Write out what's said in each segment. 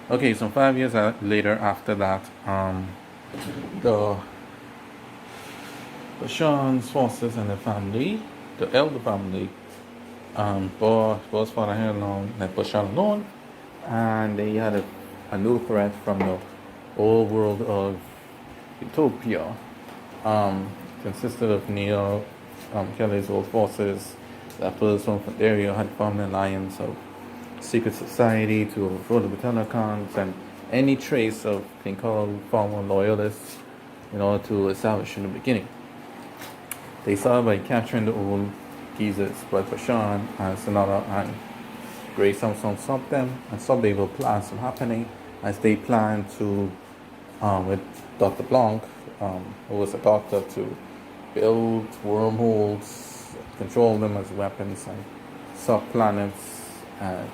Okay, so 5 years later, after that, the Bashan's forces and the family, the elder family, both father had alone, left Bashan alone, and they had a new threat from the old world of Utopia. Consisted of Neo, Kelly's old forces, that was from Dario had formed an alliance of secret society to overthrow the Batalacans and any trace of being called former loyalists in order to establish in the beginning. They saw by capturing the old geezers, but Bashan and Sonata and Grey Samson stopped them and stopped the evil plans from happening as they planned to, with Dr. Blanc, who was a doctor, to build wormholes, control them as weapons, and suck planets, and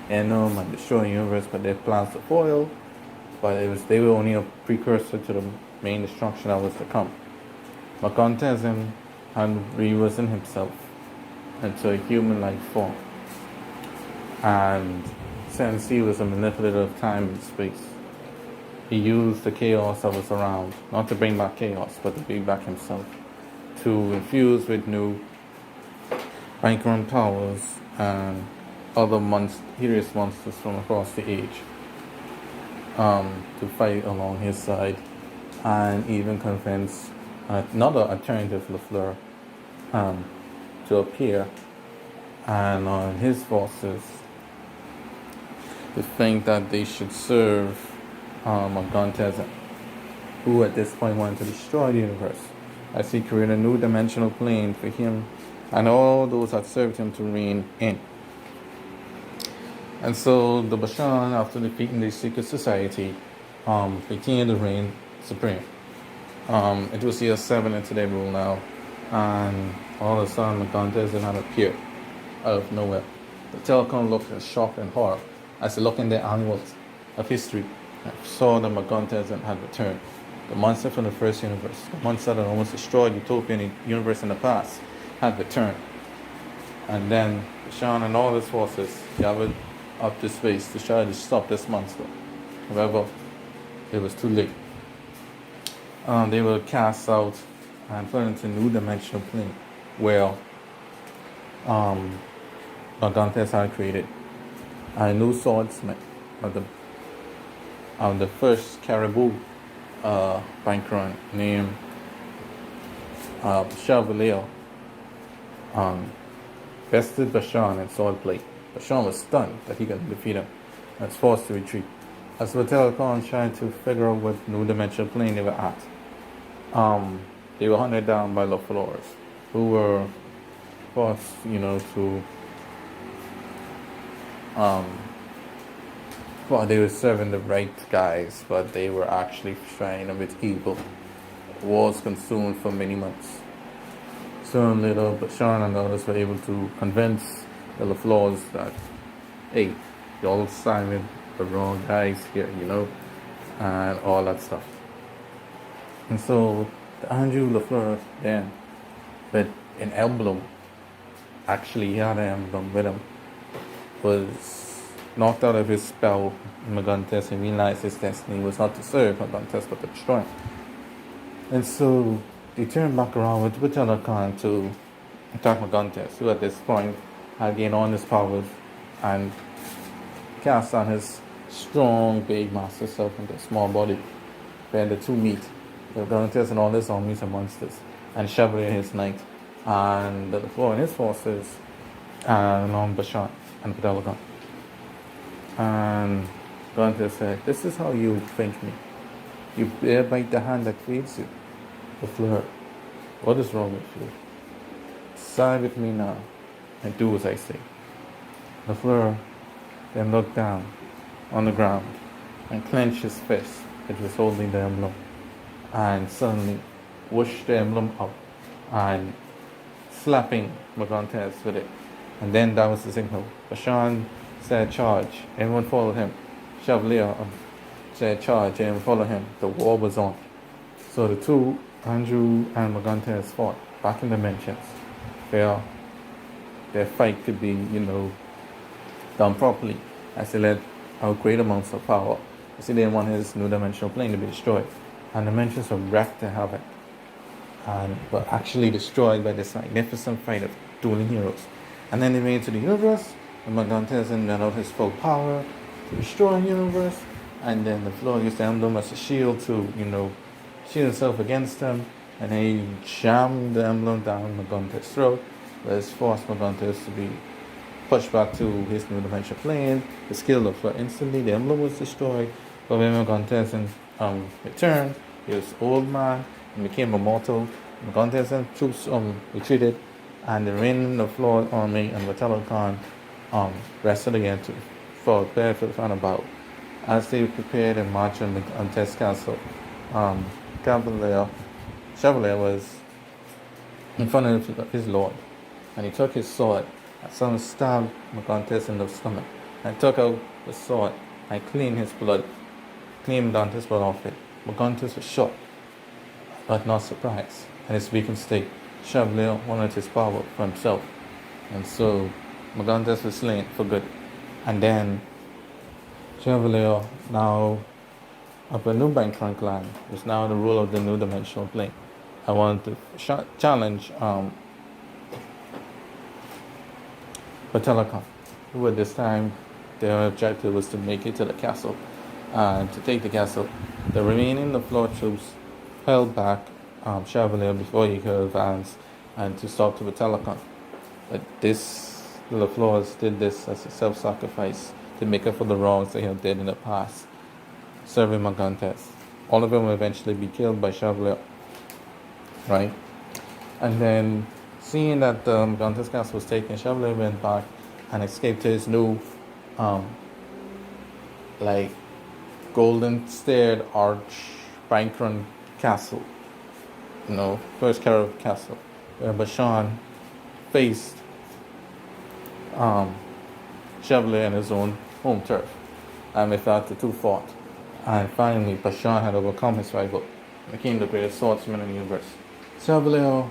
end them and destroy the universe. But their plans to foil. But they were only a precursor to the main destruction that was to come. Macontism had risen himself into a human-like form, and since he was a manipulator of time and space, he used the chaos that was around, not to bring back chaos, but to bring back himself, to infuse with new bankrupt powers and other hideous monsters from across the age, to fight along his side, and even convince another alternative LaFleur to appear and on his forces to think that they should serve Montez, who at this point wanted to destroy the universe, as he created a new dimensional plane for him and all those that served him to reign in. And so the Bashan, after defeating the secret society, continued to reign supreme. It was year 7 into their rule now, and all of a sudden Montez did not appear out of nowhere. The Telecom looked in shock and horror as they looked in their annals of history and saw that Montez had returned. The monster from the first universe, the monster that almost destroyed Utopian universe in the past, had returned. And then Bashan and all his forces gathered up to space to try to stop this monster. However, it was too late. They were cast out and put into a new dimensional plane where Gargantes had created a new swordsman of the first Caribou banker named Chevalier, bested Bashan in swordplay. Bashan was stunned that he couldn't defeat him and was forced to retreat. As Telecom tried to figure out what new dimensional plane they were at, they were hunted down by LaFleurs, who were forced, to well, they were serving the right guys, but they were actually trying a bit evil. Wars consumed for many months. Soon later, Bashan and others were able to convince the LaFleurs that, hey, y'all signed the wrong guys here, and all that stuff. And so the Andrew LaFleur then, but an emblem, actually he had an emblem with him, was knocked out of his spell in Magantes and realized his destiny was not to serve Magantes but to destroy him. And so they turned back around with Butala Khan to attack Magantes, who at this point had gained all his powers and cast on his strong big master self into a small body where the two meet. Magantes and all his armies and monsters, and Chevalier his knight, and the LaFleur and his forces, along Bashan and Pedalagon. And Gauntlet said, "This is how you thank me. You bear by the hand that feeds you." LaFleur, what is wrong with you? Side with me now and do as I say. LaFleur then looked down on the ground and clenched his fist, which was holding the emblem, and suddenly whooshed the emblem up and slapping Magantes with it. And then that was the signal. Bashan said charge. Everyone followed him. Chevalier said charge. Everyone followed him. The war was on. So the two, Andrew and Magantes, fought back in dimensions where their fight could be, done properly, as they led great amounts of power. You see, they didn't want his new dimensional plane to be destroyed. And dimensions were wrecked to havoc, and were actually destroyed by this magnificent fight of dueling heroes. And then they made it to the universe, and Magantes went out his full power to destroy the universe. And then the Floor used the emblem as a shield to, shield himself against them. And then he jammed the emblem down Magantes' throat. This forced Magantes to be pushed back to his new dimensional plane. The skill of Floor instantly, the emblem was destroyed. But when Magantes returned, he was old man and became immortal. Magantes and troops retreated, and the remaining of Floor army and Battalion rested again to prepare for the final battle. As they prepared and marched on Magantes' castle, Chevalier was in front of his lord, and he took his sword, and someone stabbed Magantes in the stomach, and took out the sword and cleaned Dante's blood off it. Magantes was shocked, but not surprised, and his weakened state. Chevalier wanted his power for himself, and so Magantes was slain for good. And then Chevalier, now of a new Bankron clan, is now the ruler of the new dimensional plane. I wanted to challenge Battalion, who at this time their objective was to make it to the castle. And to take the castle, the remaining Floor troops held back Chevalier before he could advance and to stop the Battalion. But the Floors did this as a self-sacrifice to make up for the wrongs they had did in the past, serving Magantes. All of them will eventually be killed by Chevalier, right? And then, seeing that Magantes' castle was taken, Chevalier went back and escaped to his new, golden-staired arch Bankron castle. First Carib castle, where Bashan faced Chevalier in his own home turf. And with that, the two fought. And finally, Bashan had overcome his rival and became the greatest swordsman in the universe. Chevalier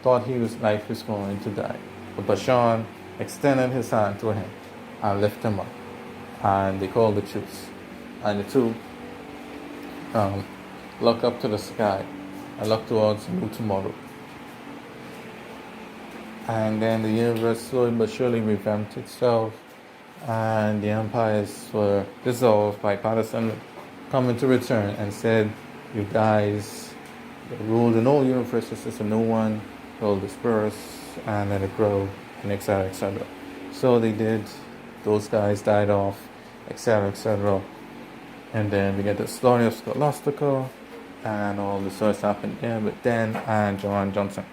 thought his life was going to die, but Bashan extended his hand to him and lifted him up. And they called the troops. And the two looked up to the sky and looked towards new tomorrow. And then the universe slowly but surely revamped itself, and the empires were dissolved by Patterson coming to return and said, "You guys ruled in all universes, so no one will disperse and let it grow," and etc., etc. So they did. Those guys died off, etc., etc. And then we get the story of Scholastica and all the stories happened there with Dan and Joanne Johnson.